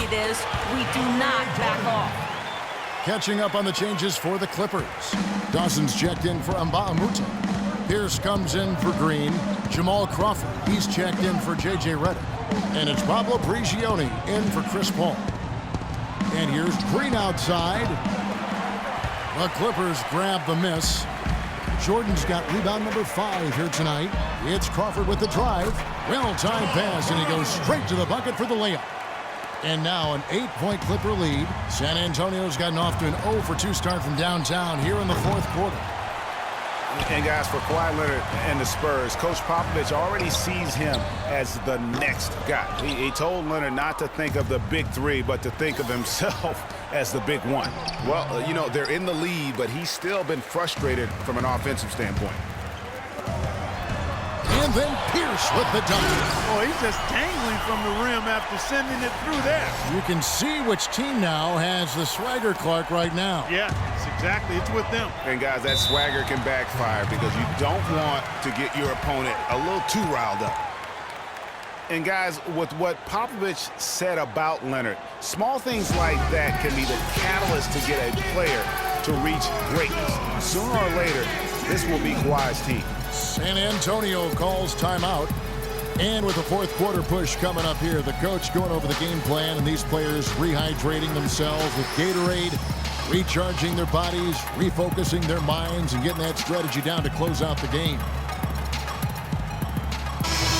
say this, we do not back off. Catching up on the changes for the Clippers. Dawson's checked in for Mbamute. Pierce comes in for Green. Jamal Crawford, he's checked in for J.J. Redick. And it's Pablo Prigioni in for Chris Paul. And here's Green outside. The Clippers grab the miss. Jordan's got rebound number 5 here tonight. It's Crawford with the drive. Well-timed pass, and he goes straight to the bucket for the layup. And now an 8-point Clipper lead. San Antonio's gotten off to an 0-for-2 start from downtown here in the fourth quarter. And guys, for Kawhi Leonard and the Spurs, Coach Popovich already sees him as the next guy. He told Leonard not to think of the big three, but to think of himself as the big one. Well, you know, they're in the lead, but he's still been frustrated from an offensive standpoint. And then Pierce with the dunk. Oh, he's just dangling from the rim after sending it through there. You can see which team now has the swagger Clark right now. Yeah, it's with them. And guys, that swagger can backfire because you don't want to get your opponent a little too riled up. And guys, with what Popovich said about Leonard, small things like that can be the catalyst to get a player to reach greatness. Sooner or later, this will be Kawhi's team. San Antonio calls timeout. And with the fourth quarter push coming up here, the coach going over the game plan and these players rehydrating themselves with Gatorade, recharging their bodies, refocusing their minds, and getting that strategy down to close out the game.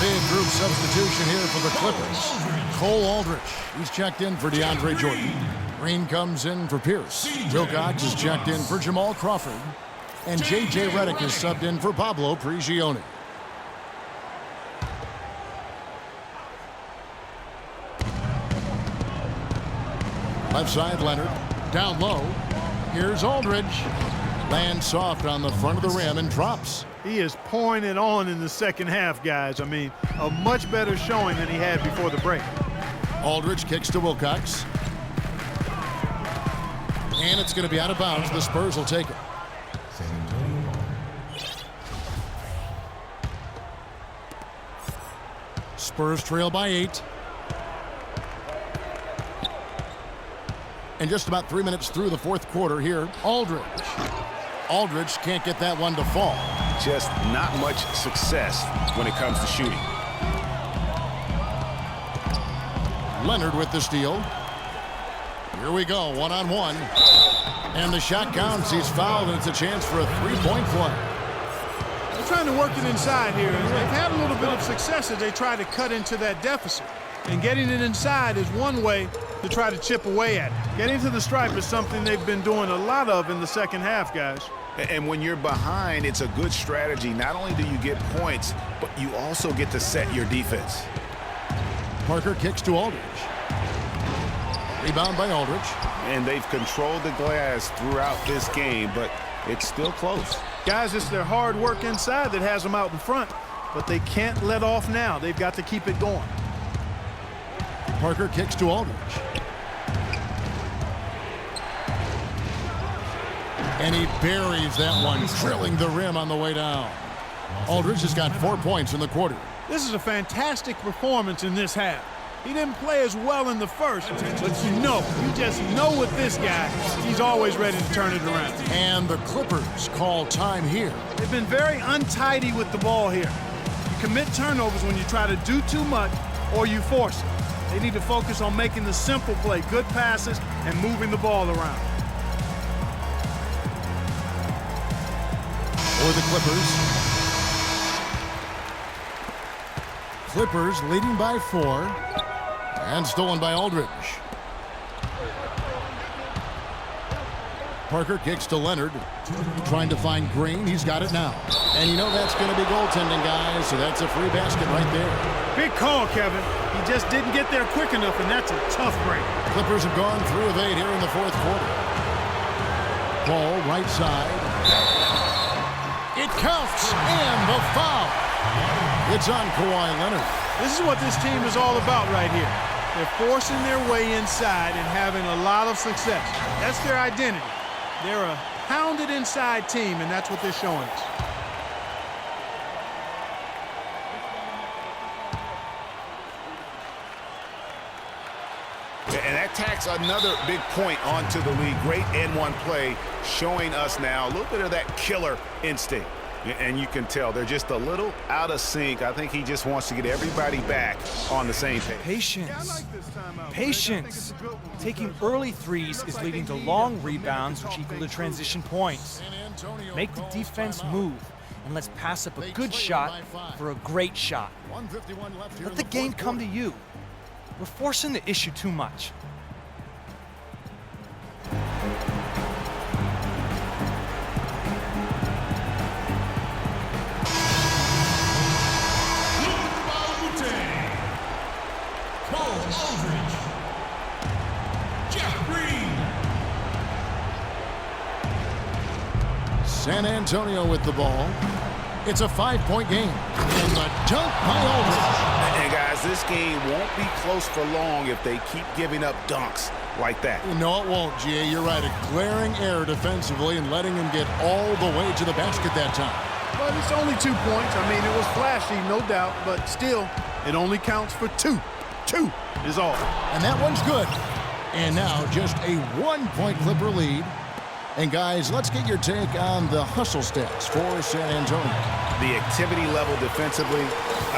Big group substitution here for the Clippers. Cole Aldrich, he's checked in for DeAndre Jordan. Green comes in for Pierce. Wilcox is checked in for Jamal Crawford. And J.J. Redick is subbed in for Pablo Prigioni. Left side, Leonard. Down low. Here's Aldridge. Lands soft on the front of the rim and drops. He is pouring it on in the second half, guys. I mean, a much better showing than he had before the break. Aldridge kicks to Wilcox. And it's going to be out of bounds. The Spurs will take it. Spurs trail by 8. And just about 3 minutes through the fourth quarter here, Aldridge. Aldridge can't get that one to fall. Just not much success when it comes to shooting. Leonard with the steal. Here we go, one-on-one. And the shot counts. He's fouled, and it's a chance for a three-point play. They're trying to work it inside here. They've had a little bit of success as they try to cut into that deficit. And getting it inside is one way to try to chip away at it. Getting to the stripe is something they've been doing a lot of in the second half, guys. And when you're behind, it's a good strategy. Not only do you get points, but you also get to set your defense. Parker kicks to Aldridge. Rebound by Aldridge. And they've controlled the glass throughout this game, but it's still close. Guys, it's their hard work inside that has them out in front, but they can't let off now. They've got to keep it going. Parker kicks to Aldridge. And he buries that one, drilling the rim on the way down. Aldridge has got 4 points in the quarter. This is a fantastic performance in this half. He didn't play as well in the first, but you just know with this guy, he's always ready to turn it around. And the Clippers call time here. They've been very untidy with the ball here. You commit turnovers when you try to do too much or you force it. They need to focus on making the simple play, good passes, and moving the ball around. For the Clippers leading by 4. And stolen by Aldridge. Parker kicks to Leonard. Trying to find Green. He's got it now. And you know that's going to be goaltending, guys. So that's a free basket right there. Big call, Kevin. He just didn't get there quick enough, and that's a tough break. Clippers have gone 3 of 8 here in the fourth quarter. Ball right side. It counts. And the foul. It's on Kawhi Leonard. This is what this team is all about right here. They're forcing their way inside and having a lot of success. That's their identity. They're a pounded inside team, and that's what they're showing us. And that tacks another big point onto the lead. Great N1 play, showing us now a little bit of that killer instinct. And you can tell they're just a little out of sync. I think he just wants to get everybody back on the same page. Patience. Patience. Taking early threes is leading to long rebounds, which equal to transition points. Make the defense move, and let's pass up a good shot for a great shot. Let the game come to you. We're forcing the issue too much. San Antonio with the ball. It's a 5-point game. And the dunk by Aldridge. And guys, this game won't be close for long if they keep giving up dunks like that. No, it won't, G.A. You're right. A glaring error defensively and letting him get all the way to the basket that time. But it's only 2 points. I mean, it was flashy, no doubt, but still, it only counts for 2. 2 is all. And that one's good. And now just a 1-point Clipper lead. And guys, let's get your take on the hustle stats for San Antonio. The activity level defensively,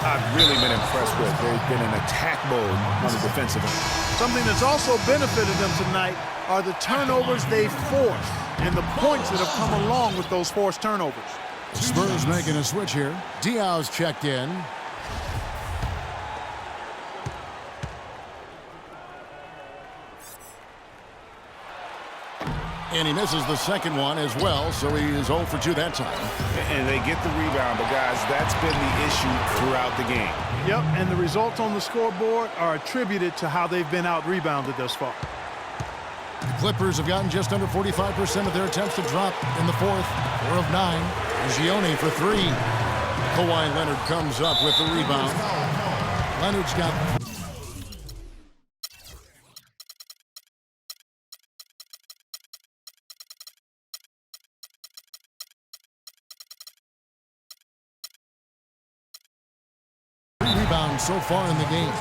I've really been impressed with. They've been in attack mode on the defensive end. Something that's also benefited them tonight are the turnovers they forced and the points that have come along with those forced turnovers. Spurs making a switch here. Diaw's checked in. And he misses the second one as well, so he is 0 for 2 that time. And they get the rebound, but guys, that's been the issue throughout the game. Yep, and the results on the scoreboard are attributed to how they've been out-rebounded thus far. The Clippers have gotten just under 45% of their attempts to drop in the fourth. 4 of 9. Gianni for 3. Kawhi Leonard comes up with the rebound. Leonard's got... rebounds so far in the game.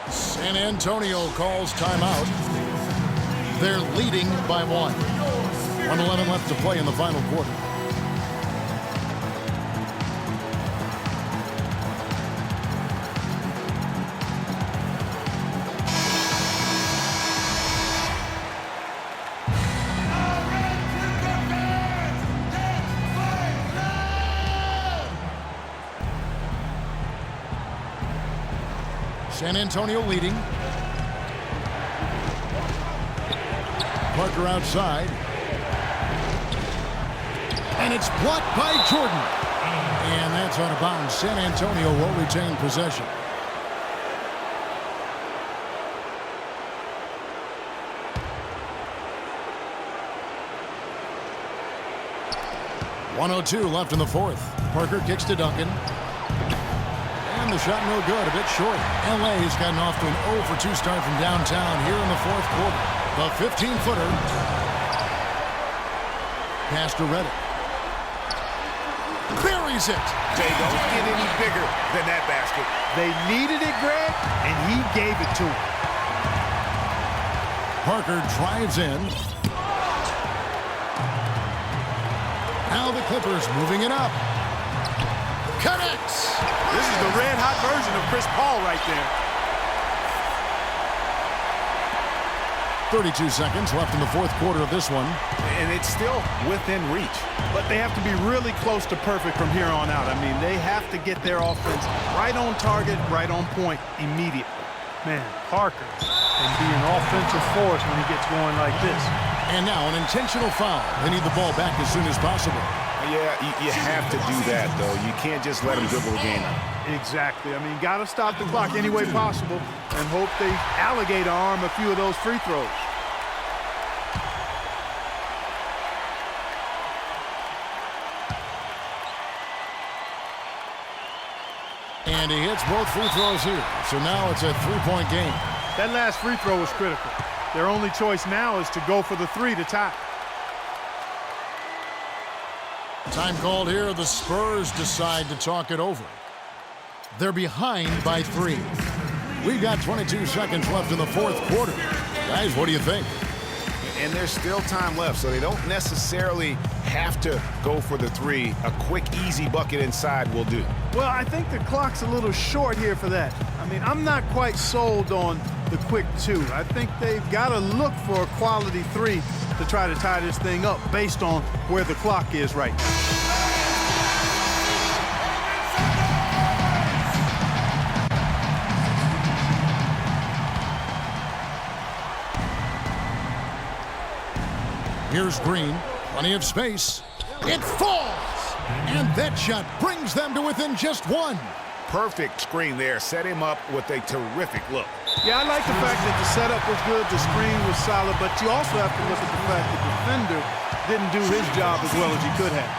San Antonio calls timeout. They're leading by 1. 1:11 left to play in the final quarter. San Antonio leading. Parker outside. And it's blocked by Jordan. And that's out of bounds. San Antonio will retain possession. .102 left in the fourth. Parker kicks to Duncan. The shot no good, a bit short. LA has gotten off to an 0 for 2 start from downtown here in the fourth quarter. The 15-footer. Pass to Redick. Buries it. They don't get any bigger than that basket. They needed it, Greg, and he gave it to him. Parker drives in. Now the Clippers moving it up. Connects. This is the red-hot version of Chris Paul right there. 32 seconds left in the fourth quarter of this one. And it's still within reach. But they have to be really close to perfect from here on out. I mean, they have to get their offense right on target, right on point immediately. Man, Parker can be an offensive force when he gets going like this. And now an intentional foul. They need the ball back as soon as possible. Yeah, you have to do that, though. You can't just let them dribble the game out. Exactly. I mean, got to stop the clock any way possible and hope they alligator arm a few of those free throws. And he hits both free throws here. So now it's a 3-point game. That last free throw was critical. Their only choice now is to go for the 3 to tie. Time called here. The Spurs decide to talk it over. They're behind by 3. We've got 22 seconds left in the fourth quarter. Guys, what do you think? And there's still time left, so they don't necessarily have to go for the 3. A quick, easy bucket inside will do. Well, I think the clock's a little short here for that. I mean, I'm not quite sold on the quick 2. I think they've got to look for a quality 3 to try to tie this thing up based on where the clock is right now. Here's Green, plenty of space. It falls! And that shot brings them to within just 1. Perfect screen there. Set him up with a terrific look. Yeah, I like the fact that the setup was good, the screen was solid, but you also have to look at the fact that the defender didn't do his job as well as he could have.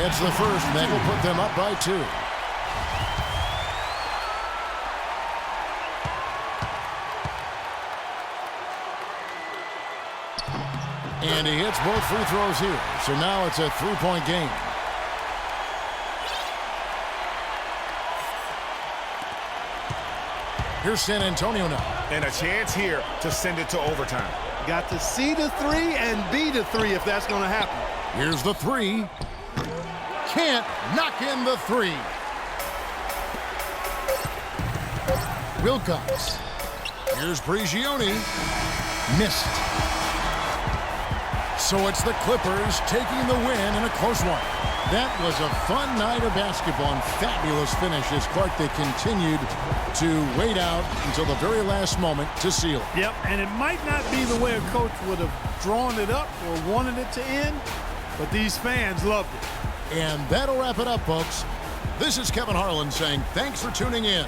It's the first, and that will put them up by 2. And he hits both free throws here. So now it's a 3-point game. Here's San Antonio now. And a chance here to send it to overtime. Got to see the 3 and be the 3 if that's going to happen. Here's the 3. Can't knock in the 3. Wilcox. Here's Prigioni. Missed. So it's the Clippers taking the win in a close one. That was a fun night of basketball and fabulous finish as Clark, they continued to wait out until the very last moment to seal it. Yep, and it might not be the way a coach would have drawn it up or wanted it to end, but these fans loved it. And that'll wrap it up, folks. This is Kevin Harlan saying thanks for tuning in.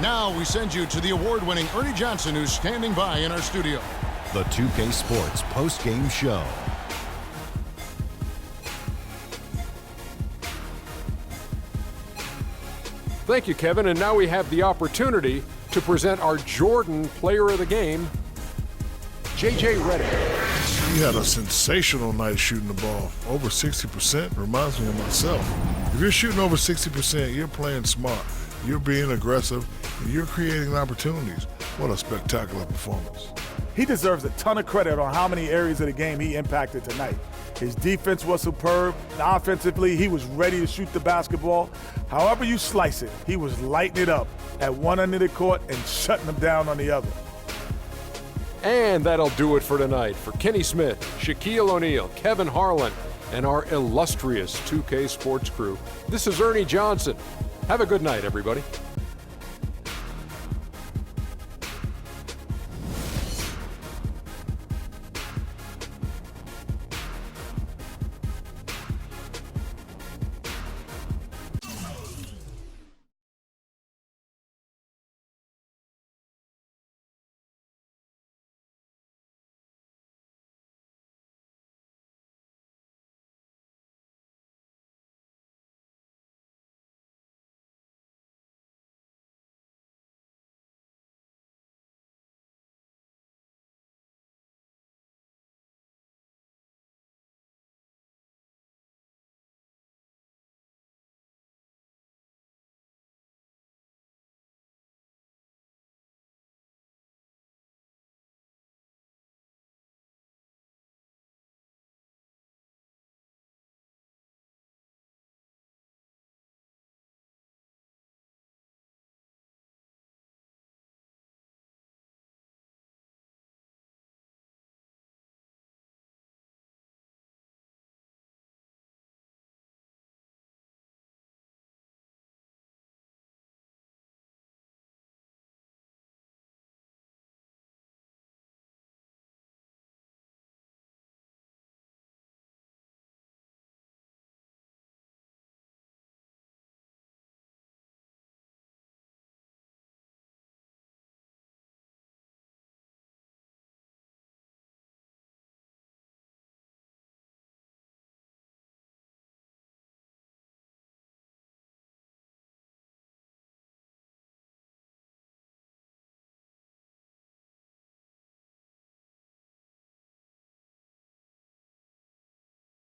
Now we send you to the award-winning Ernie Johnson, who's standing by in our studio. The 2K Sports post-game show. Thank you, Kevin. And now we have the opportunity to present our Jordan Player of the Game, J.J. Redick. He had a sensational night shooting the ball. Over 60% reminds me of myself. If you're shooting over 60%, you're playing smart. You're being aggressive, and you're creating opportunities. What a spectacular performance. He deserves a ton of credit on how many areas of the game he impacted tonight. His defense was superb. Offensively, he was ready to shoot the basketball. However you slice it, he was lighting it up at one end of the court and shutting them down on the other. And that'll do it for tonight. For Kenny Smith, Shaquille O'Neal, Kevin Harlan, and our illustrious 2K Sports crew, this is Ernie Johnson. Have a good night, everybody.